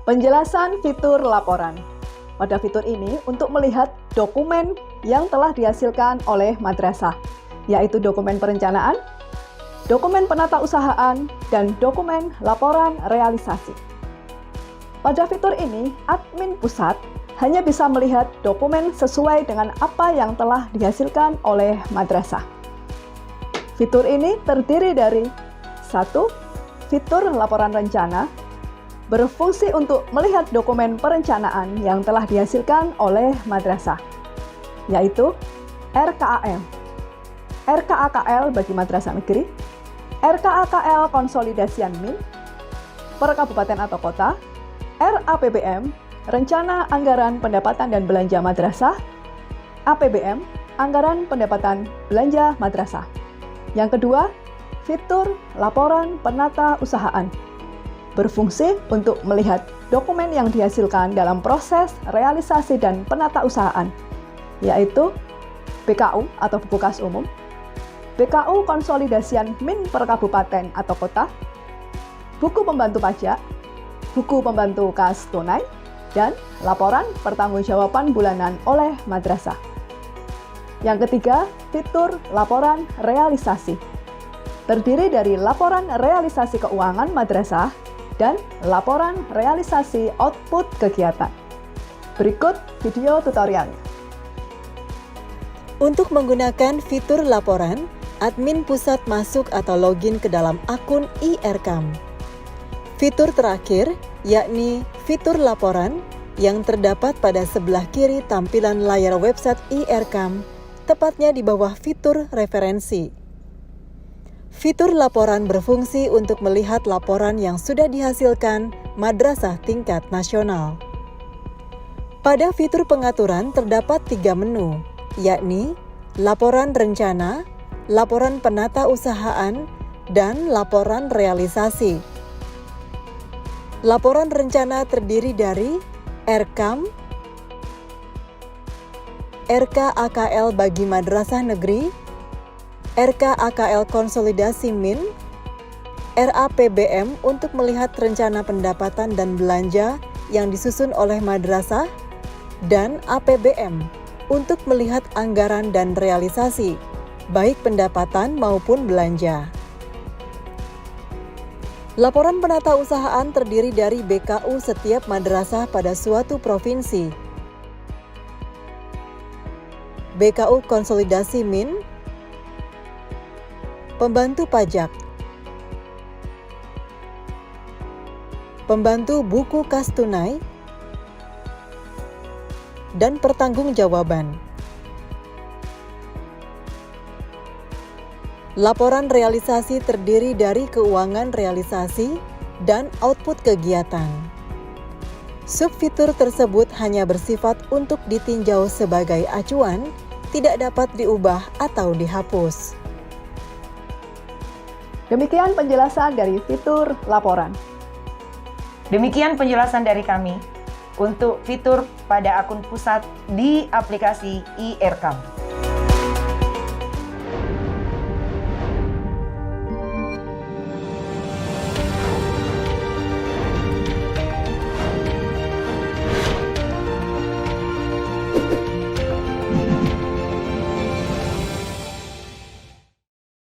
Penjelasan fitur laporan. Pada fitur ini untuk melihat dokumen yang telah dihasilkan oleh madrasah, yaitu dokumen perencanaan, dokumen penatausahaan, dan dokumen laporan realisasi. Pada fitur ini, admin pusat hanya bisa melihat dokumen sesuai dengan apa yang telah dihasilkan oleh madrasah. Fitur ini terdiri dari 1. Fitur laporan rencana, berfungsi untuk melihat dokumen perencanaan yang telah dihasilkan oleh madrasah, yaitu RKAM, RKAKL bagi madrasah negeri, RKAKL konsolidasian MIN, per kabupaten atau kota, RAPBM, Rencana Anggaran Pendapatan dan Belanja Madrasah, APBM, Anggaran Pendapatan Belanja Madrasah. Yang kedua, fitur laporan penata usahaan, berfungsi untuk melihat dokumen yang dihasilkan dalam proses realisasi dan penata usahaan, yaitu BKU atau buku kas umum, BKU konsolidasian MIN per kabupaten atau kota, buku pembantu pajak, buku pembantu kas tunai, dan laporan pertanggungjawaban bulanan oleh madrasah. Yang ketiga, fitur laporan realisasi, terdiri dari laporan realisasi keuangan madrasah dan laporan realisasi output kegiatan. Berikut video tutorialnya. Untuk menggunakan fitur laporan, admin pusat masuk atau login ke dalam akun iRkam. Fitur terakhir, yakni fitur laporan, yang terdapat pada sebelah kiri tampilan layar website iRkam, tepatnya di bawah fitur referensi. Fitur laporan berfungsi untuk melihat laporan yang sudah dihasilkan madrasah tingkat nasional. Pada fitur pengaturan terdapat 3 menu, yakni laporan rencana, laporan penata usahaan, dan laporan realisasi. Laporan rencana terdiri dari RKAM, RKAKL bagi madrasah negeri, RKAKL konsolidasi MIN, RAPBM untuk melihat rencana pendapatan dan belanja yang disusun oleh madrasah, dan APBM untuk melihat anggaran dan realisasi, baik pendapatan maupun belanja. Laporan penata usahaan terdiri dari BKU setiap madrasah pada suatu provinsi, BKU konsolidasi MIN, pembantu pajak, pembantu buku kas tunai, dan pertanggungjawaban. Laporan realisasi terdiri dari keuangan realisasi dan output kegiatan. Subfitur tersebut hanya bersifat untuk ditinjau sebagai acuan, tidak dapat diubah atau dihapus. Demikian penjelasan dari fitur laporan. Demikian penjelasan dari kami untuk fitur pada akun pusat di aplikasi iRkam.